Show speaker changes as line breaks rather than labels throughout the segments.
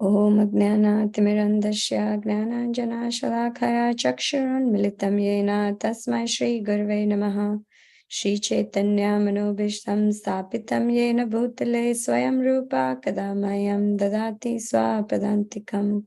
Om Ajnana-timirandasya Gnananjana-shalakaya Chakshurunmilitam Yena Tasmai Shri Gurve Namaha. Shri Chaitanya Manobhishtam Stapitam Yena Bhutale Swayam Rupa Kadamayam Dadati Swapadantikam.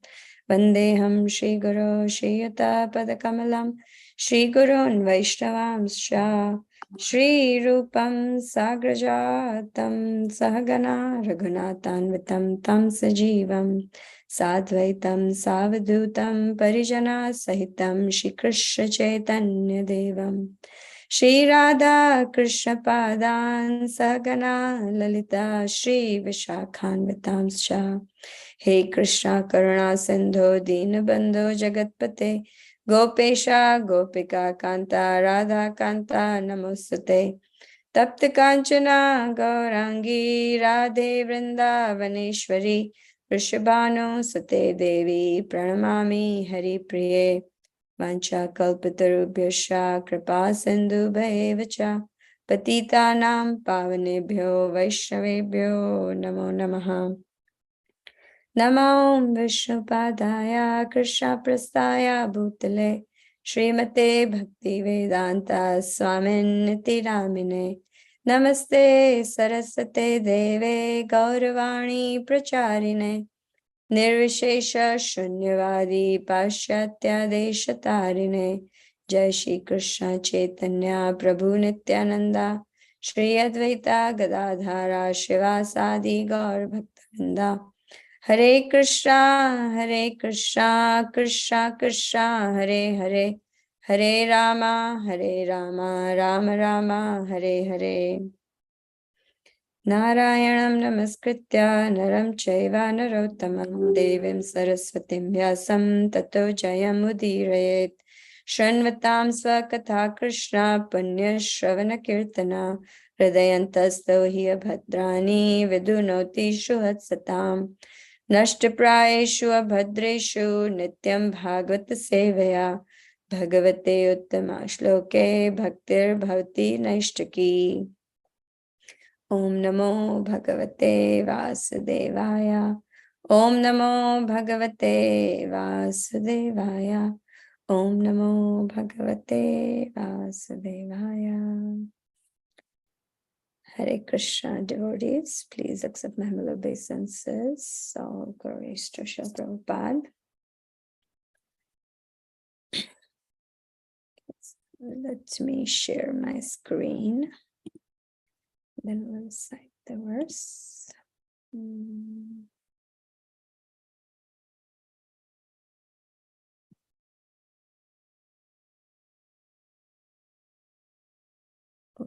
Vandeham Shri Guru Shri Yuta Padakamalam Shri Gurun Vaishnavamscha Shri Rupam Sagrajatam Sahagana Raghunatanvitam Tam Sajivam Sadvaitam Savadutam Parijana Sahitam Shri Krishna Chaitanya Devam Shri Radha Krishna Padan Sahagana Lalita Shri Vishakhanvitamscha. He Krishna Karuna Sindhu Deenabandhu Jagatpate Gopesha Gopika Kanta Radha Kanta Namostate Tapta Kanchana Gaurangi Radhe Vrindavaneshwari Vrishabhanu Sate Devi Pranamami Hari Priye Vancha Kalpatarubhyascha Kripa Sindhu Bhaevacha Patitanam Pavanebhyo Vaishnavebhyo Namo Namaha. Namo Vishnupadaya Krishna Prastaya Bhutale Srimate Bhakti Vedanta Swamin Niti Ramine Namaste Saraswate Deve Gauravani Pracharine Nirvishesha Shunyavadi Paschatya Deshatarine Jai Shri Krishna Chaitanya Prabhu Nityananda Shri Advaita Gadadhara Shivasadi Gaur Bhaktavinda Hare Krishna, Krishna Krishna, Hare Hare, Hare Rama, Rama Rama, Hare Hare. Narayanam namaskritya naram chaiva narottamam devim saraswatim vyasam tato jayam udirayet. Shranvatam swakatha Krishna punya shravana kirtana hridayantasto hi abhadrani vidunoti shuhatsatam. नष्टप्रायेषु अभद्रेषु नित्यं भागवत सेवया भगवते उत्तमा श्लोके भक्तिर्भवति नैष्टिकी. ओम नमो भगवते वासुदेवाय. ओम नमो भगवते वासुदेवाय. ओम नमो भगवते वासुदेवाय. Hare Krishna devotees, please accept my humble obeisances. All glories to Srila Prabhupada. Let me share my screen. Then we'll cite the verse.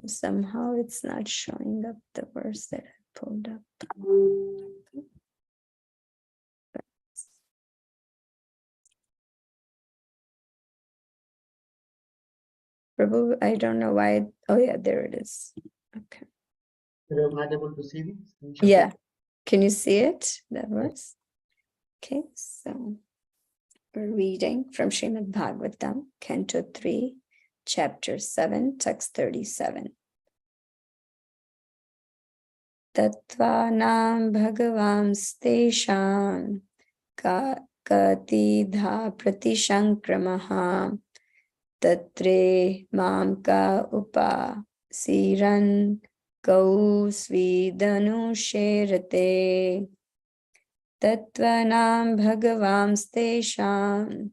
Somehow it's not showing up the verse that I pulled up. Prabhu, I don't know why. Oh yeah, there it is. Okay.
You're not able to see this?
Yeah. Can you see it? That verse? Okay, so we're reading from Srimad Bhagavatam, Canto 3, Chapter 7, Text 37. Tattvanam bhagavam stesham katidha pratishankramaha tatre mamka upasiran kau svidanu sherate. Tattvanam bhagavam stesham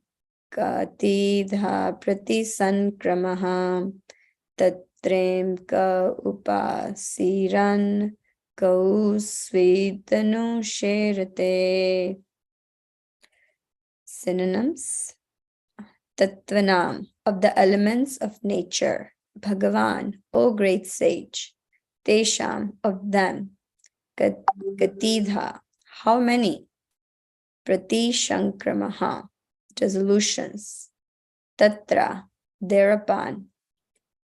katidha pratisankramaha tatrem ka upasiran kau svidanu sherate. Synonyms. Tattvanam, of the elements of nature. Bhagavan, O great sage. Tesham, of them. Katidha, how many? Pratishankramaha, resolutions. Tatra, thereupon.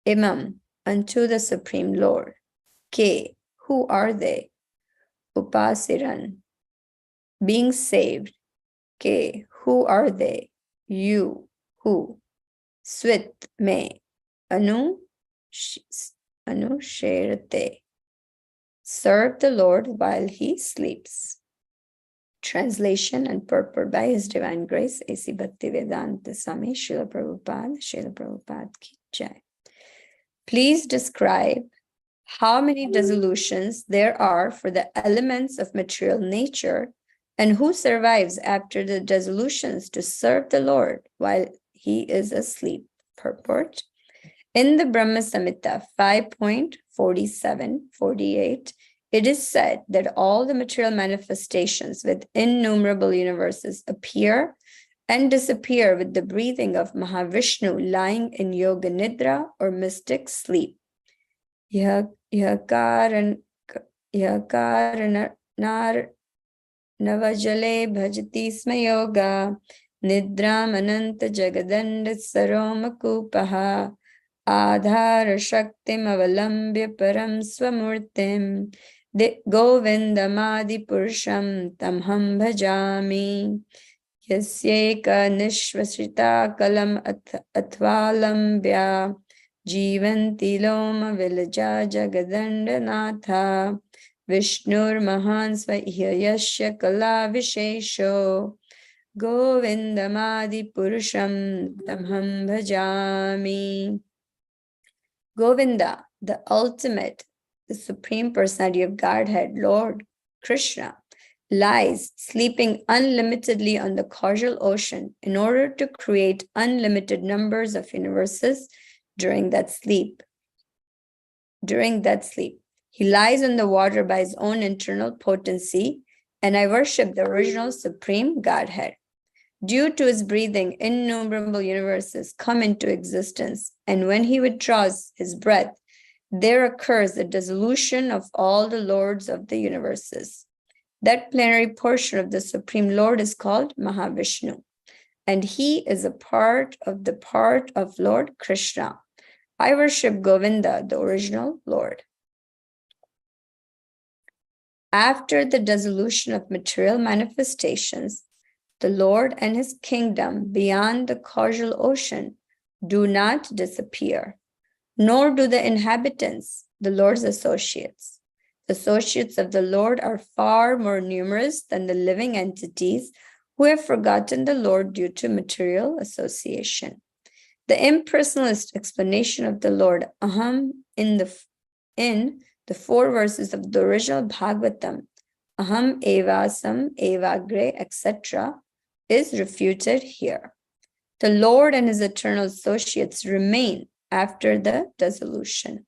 Imam, unto the Supreme Lord. Ke, who are they? Upasiran, being saved. Ke, who are they? You, who? Swit, me. Anu sherate, serve the Lord while he sleeps. Translation and purport by His Divine Grace, A.C. Bhaktivedanta Swami Srila Prabhupada Ki Jai. Please describe how many dissolutions there are for the elements of material nature, and who survives after the dissolutions to serve the Lord while he is asleep. Purport. In the Brahma Samhita 5.47-48, it is said that all the material manifestations with innumerable universes appear and disappear with the breathing of Mahavishnu lying in Yoga Nidra or mystic sleep. Navajale bhajati sma yoga nidram ananta jagadanda saromakupaha adhara shaktim avalambya param swamurtim govindamadi purusham tamham bhajami yasyeka nishvasrita kalam athvalambya Jivanti loma vilaja jagadandanatha Vishnur mahan svayasya kala vishesho Govindamadi purusham tamham bhajami. Govinda, the ultimate, the Supreme Personality of Godhead, Lord Krishna, lies sleeping unlimitedly on the causal ocean in order to create unlimited numbers of universes during that sleep. He lies on the water by his own internal potency, and I worship the original Supreme Godhead. Due to his breathing, innumerable universes come into existence, and when he withdraws his breath, there occurs the dissolution of all the lords of the universes. That plenary portion of the Supreme Lord is called Mahavishnu, and he is a part of Lord Krishna. I worship Govinda, the original Lord. After the dissolution of material manifestations, the Lord and his kingdom beyond the causal ocean do not disappear, nor do the inhabitants, the Lord's associates. The associates of the Lord are far more numerous than the living entities who have forgotten the Lord due to material association. The impersonalist explanation of the Lord Aham in the 4 verses of the original Bhagavatam, Aham evasam evagre, etc., is refuted here. The Lord and his eternal associates remain after the dissolution.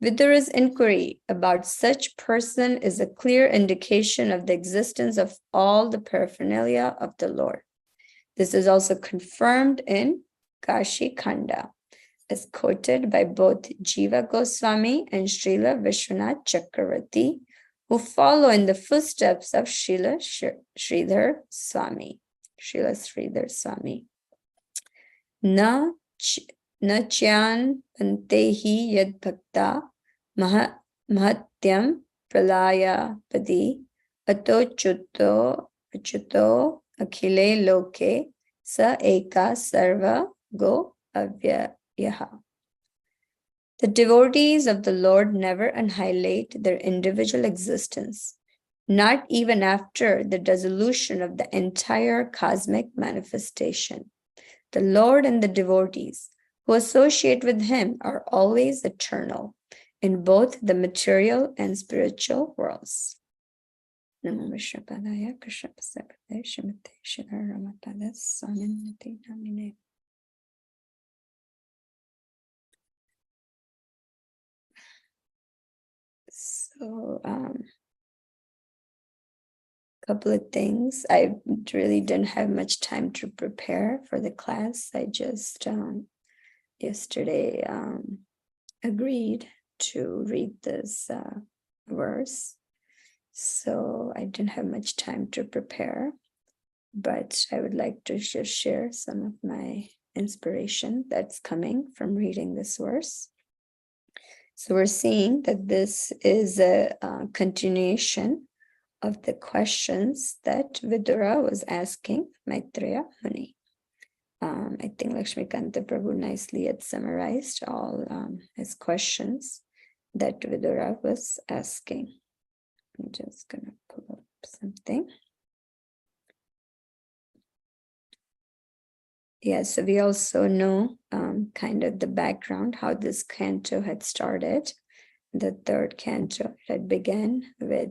Vidura's inquiry about such person is a clear indication of the existence of all the paraphernalia of the Lord. This is also confirmed in Kashi Khanda, as quoted by both Jiva Goswami and Srila Vishwanath Chakravarti, who follow in the footsteps of Srila Sridhar Swami. Na chyan pantehi yad bhakta mahatyam pralaya padi ato chuto akhile loke sa eka sarva go avyayaha. The devotees of the Lord never annihilate their individual existence, not even after the dissolution of the entire cosmic manifestation. The Lord and the devotees who associate with him are always eternal in both the material and spiritual worlds. Namo Vishnu Padaya Krishna Pasapade Shrimate Shri Ramapada Swaminati Namine. So, couple of things. I really didn't have much time to prepare for the class. I just yesterday agreed to read this verse. So I didn't have much time to prepare, but I would like to just share some of my inspiration that's coming from reading this verse. So we're seeing that this is a continuation of the questions that Vidura was asking Maitreya Muni. I think Lakshmikanta Prabhu nicely had summarized all his questions that Vidura was asking. I'm just going to pull up something. Yeah, so we also know kind of the background, how this canto had started. The third canto that began with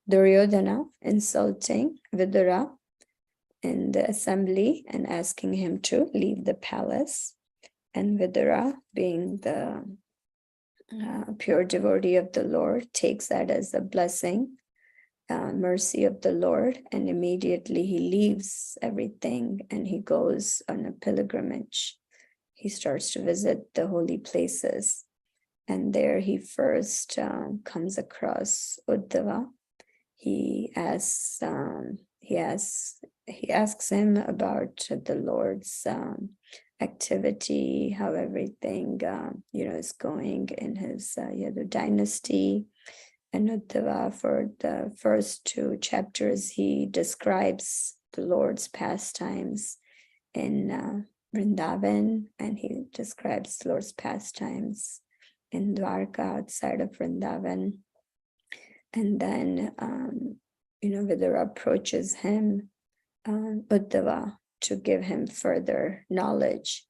Duryodhana insulting Vidura in the assembly and asking him to leave the palace. And Vidura, being the pure devotee of the Lord, takes that as a blessing, mercy of the Lord, and immediately he leaves everything and he goes on a pilgrimage. He starts to visit the holy places, and there he first comes across Uddhava. He asks him about the Lord's activity, how everything is going in his Yadu dynasty. And Uddhava, for the first 2 chapters, he describes the Lord's pastimes in Vrindavan, and he describes the Lord's pastimes in Dwarka outside of Vrindavan. And then, Vidura approaches him, Uddhava, to give him further knowledge.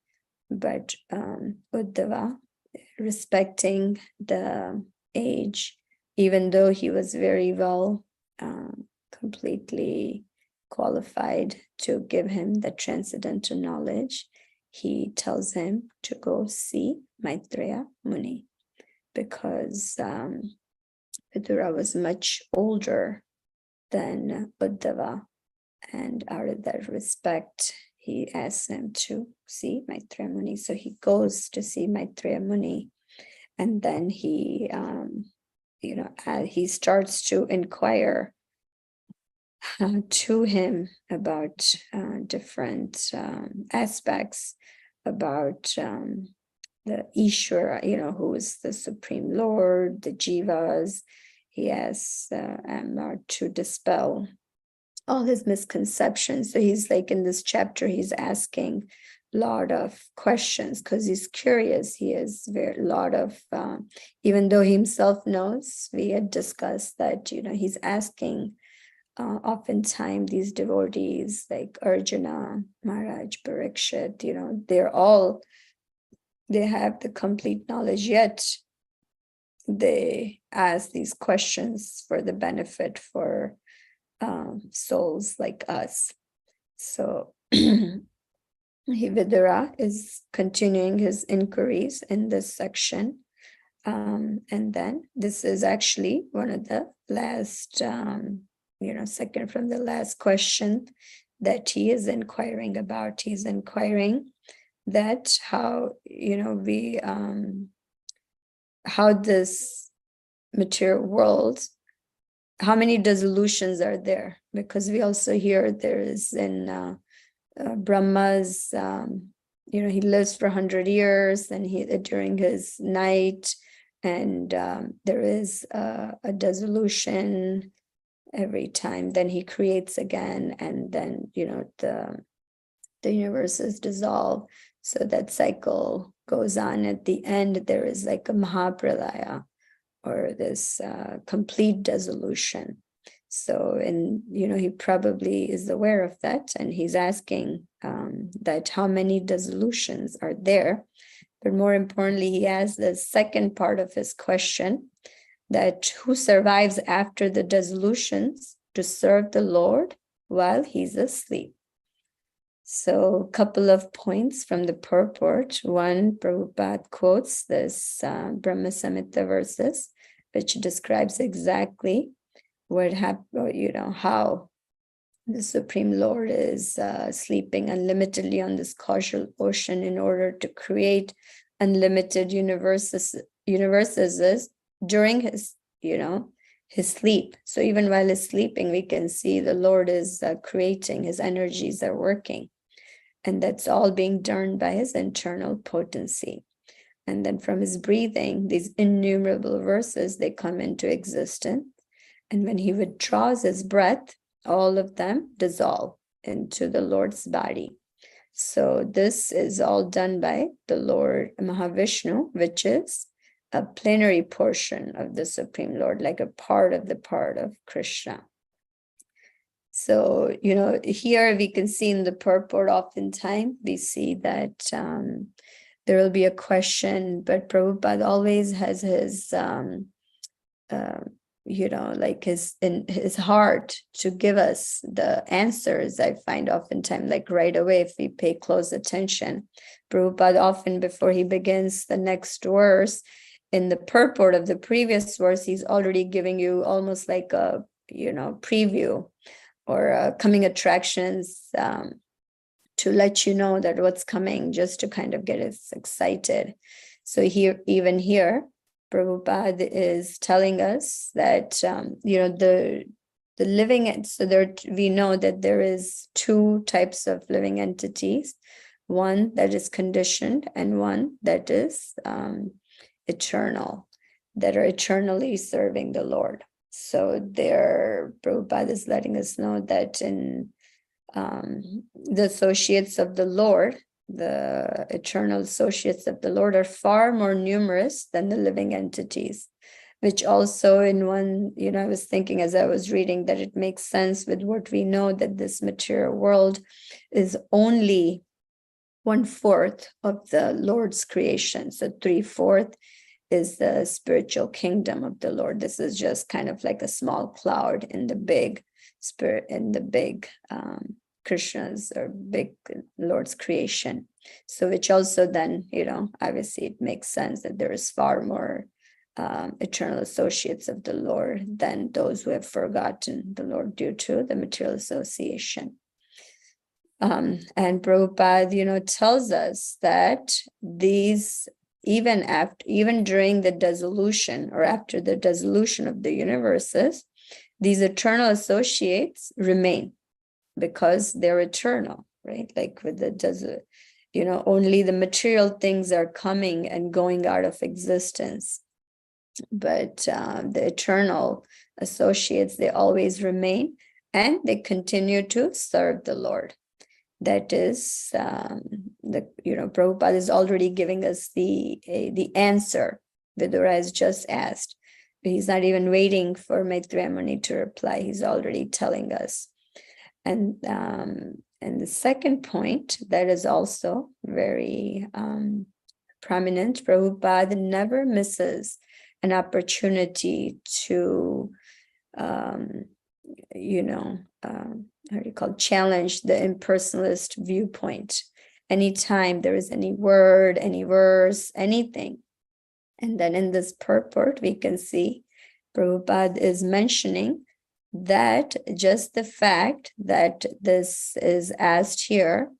But Uddhava, respecting the age, even though he was very well, completely qualified to give him the transcendental knowledge, he tells him to go see Maitreya Muni, because Vidura was much older than Uddhava, and out of that respect, he asks him to see Maitreya Muni. So he goes to see Maitreya Muni, and then he starts to inquire to him about different aspects about the Ishvara, who is the Supreme Lord, the Jivas. He asks to dispel all his misconceptions. So he's like, in this chapter, he's asking a lot of questions because he's curious. He has a lot of, even though he himself knows, we had discussed that, he's asking oftentimes these devotees like Arjuna, Maharaj, Parikshit, they have the complete knowledge, yet they ask these questions for the benefit for souls like us. So Vidura is continuing his inquiries in this section. And then this is actually one of the last, second from the last question that he is inquiring about. He's inquiring that how this material world, how many dissolutions are there? Because we also hear there is in Brahma's, he lives for 100 years, and during his night, and there is a dissolution every time. Then he creates again, and then the universe is dissolved. So that cycle goes on. At the end, there is like a Mahapralaya, or this complete dissolution. So, he probably is aware of that, and he's asking that how many dissolutions are there. But more importantly, he has the second part of his question, that who survives after the dissolutions to serve the Lord while he's asleep. So a couple of points from the purport. One, Prabhupada quotes this Brahma Samhita verses, which describes exactly what happened, how the Supreme Lord is sleeping unlimitedly on this causal ocean in order to create unlimited universes during his sleep. So even while he's sleeping, we can see the Lord is creating, his energies are working. And that's all being done by his internal potency. And then from his breathing, these innumerable verses, they come into existence. And when he withdraws his breath, all of them dissolve into the Lord's body. So this is all done by the Lord Mahavishnu, which is a plenary portion of the Supreme Lord, like a part of Krishna. So, here we can see in the purport, oftentimes we see that there will be a question, but Prabhupada always has his, like in his heart to give us the answers. I find oftentimes, like right away, if we pay close attention, Prabhupada often, before he begins the next verse, in the purport of the previous verse, he's already giving you almost like a, preview or coming attractions to let you know that what's coming, just to kind of get us excited. So even here, Prabhupada is telling us that, the living, so there, we know that there is two types of living entities, one that is conditioned and one that is eternal, that are eternally serving the Lord. So there, Prabhupada is letting us know that in the associates of the Lord, the eternal associates of the Lord, are far more numerous than the living entities, which also in one, I was thinking as I was reading that it makes sense with what we know, that this material world is only 1/4 of the Lord's creation. So 3/4 is the spiritual kingdom of the Lord. This is just kind of like a small cloud in the big spirit, in the big Krishna's or big Lord's creation. So which also then, obviously it makes sense that there is far more eternal associates of the Lord than those who have forgotten the Lord due to the material association. And Prabhupada, tells us that these, even during the dissolution or after the dissolution of the universes, these eternal associates remain because they're eternal, right? Like with the only the material things are coming and going out of existence, but the eternal associates, they always remain and they continue to serve the Lord. That is, Prabhupada is already giving us the answer Vidura has just asked. He's not even waiting for Maitreya Muni to reply. He's already telling us. And the second point that is also very prominent, Prabhupada never misses an opportunity to, challenge the impersonalist viewpoint. Anytime there is any word, any verse, anything. And then in this purport, we can see Prabhupada is mentioning that just the fact that this is asked here,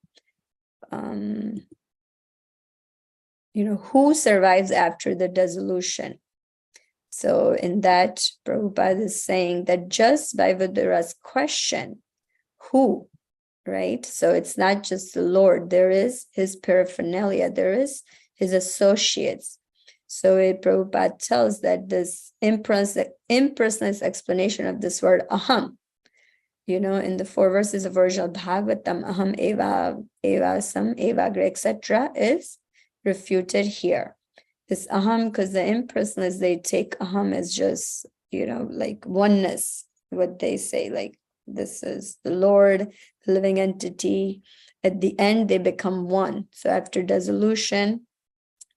who survives after the dissolution? So in that, Prabhupada is saying that just by Vidura's question, who, right? So it's not just the Lord, there is his paraphernalia, there is his associates. So Prabhupada tells that this impersonalist explanation of this word aham, in the 4 verses of original Bhagavatam, aham eva sam eva agre, etc., is refuted here. This aham, because the impersonalists, they take aham as just, like oneness, what they say, like this is the Lord, the living entity. At the end, they become one. So after dissolution,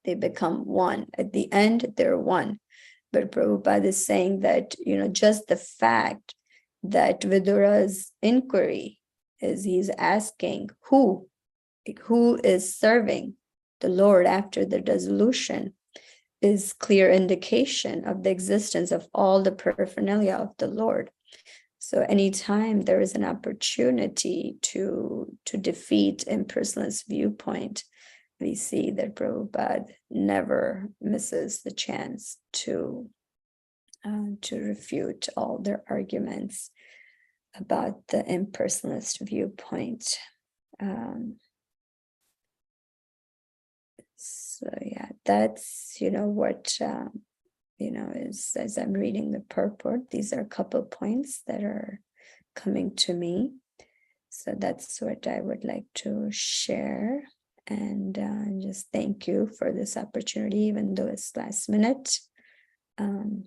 they become one. At the end, they're one. But Prabhupada is saying that, just the fact that Vidura's inquiry is, he's asking who is serving the Lord after the dissolution, is clear indication of the existence of all the paraphernalia of the Lord. So anytime there is an opportunity to defeat impersonalist viewpoint, we see that Prabhupada never misses the chance to refute all their arguments about the impersonalist viewpoint. So yeah, that's, what, is, as I'm reading the purport, these are a couple of points that are coming to me. So that's what I would like to share. And just thank you for this opportunity, even though it's last minute.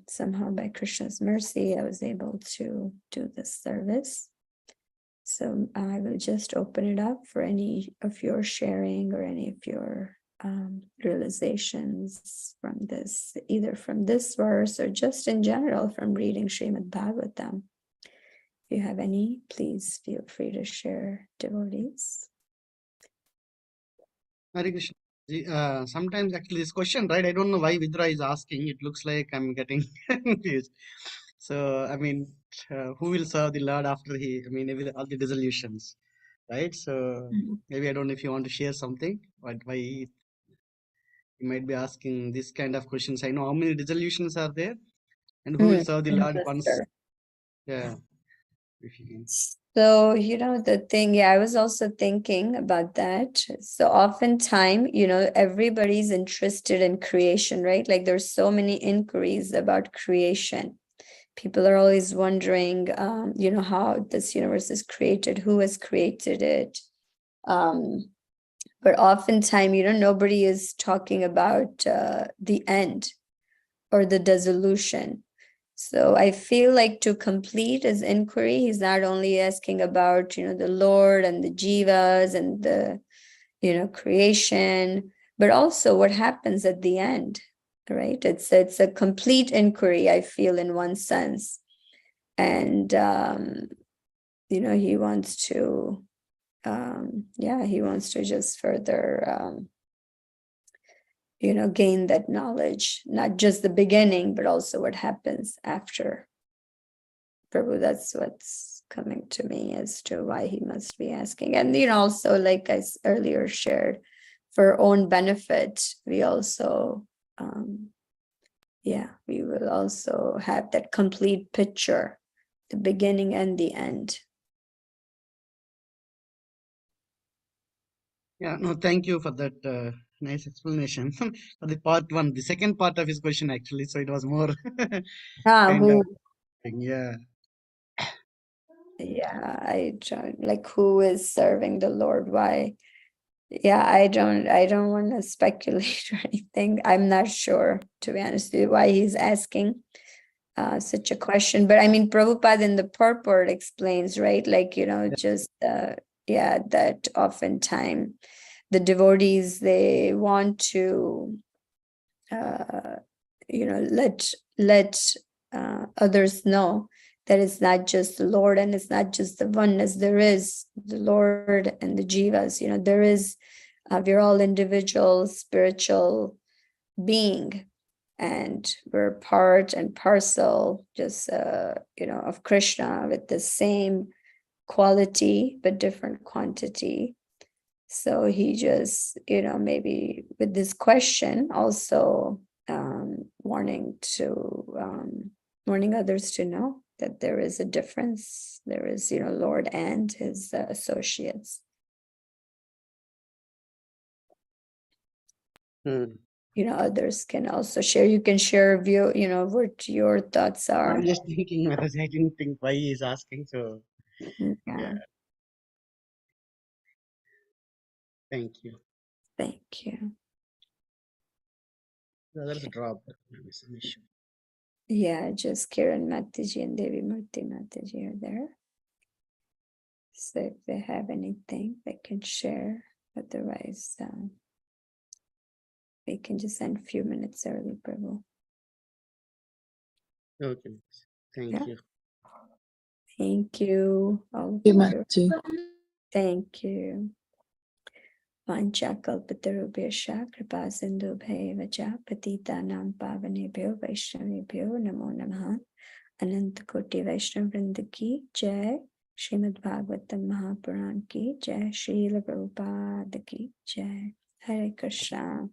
Somehow by Krishna's mercy, I was able to do this service. So I will just open it up for any of your sharing or any of your realizations from this, either from this verse or just in general from reading Srimad Bhagavatam. If you have any, please feel free to share, devotees.
Hare Krishna. Sometimes actually this question, right? I don't know why Vidra is asking. It looks like I'm getting confused. So, I mean, who will serve the Lord after all the resolutions, right? So, maybe I don't know if you want to share something, but why you might be asking this kind of questions. I know how many resolutions are there and who will serve the Lord once. Yeah. If you can.
So, the thing, I was also thinking about that. So oftentimes, everybody's interested in creation, right? Like there's so many inquiries about creation. People are always wondering, how this universe is created, who has created it. But oftentimes, nobody is talking about the end or the dissolution. So I feel like to complete his inquiry, he's not only asking about, the Lord and the jivas and the, creation, but also what happens at the end, right? It's a complete inquiry, I feel, in one sense. And, he wants to, he wants to just further, gain that knowledge, not just the beginning, but also what happens after. Prabhu, that's what's coming to me as to why he must be asking. And, also, like I earlier shared, for own benefit, we also, we will also have that complete picture, the beginning and the end.
Yeah, no, thank you for that nice explanation. For the part one, the second part of his question actually, so it was more kind of thing. Yeah.
Yeah, I don't like who is serving the Lord. Why? Yeah, I don't want to speculate or anything. I'm not sure, to be honest with you, why he's asking such a question. But I mean, Prabhupada in the purport explains, right? Like, just that oftentimes the devotees, they want to let others know that it's not just the Lord and it's not just the oneness. There is the Lord and the jivas. There is, we're all individual spiritual being, and we're part and parcel just of Krishna with the same quality but different quantity. So he just, maybe with this question also wanting others to know that there is a difference. There is, Lord and his associates. Others can also share. You can share view, what your thoughts are.
I'm just thinking, I didn't think why he's asking. So, yeah. Thank you.
Thank you.
The others dropped. It's an issue.
Yeah, just Kiran Mataji and Devi Murti Mataji are there. So if they have anything they can share, otherwise we can just end a few minutes early, Prabhu.
Okay. Thank you.
Thank you. All of you. Thank you. Vanchakalpatarubhyascha kripa sindhubheva cha patitanam pavanebhyo vaishnavebhyo namo namaha. Anantakoti Vaishnav Vrinda ki jai. Srimad Bhagavatam Mahapuran ki jai. Srila Prabhupada ki jai. Hare Krishna.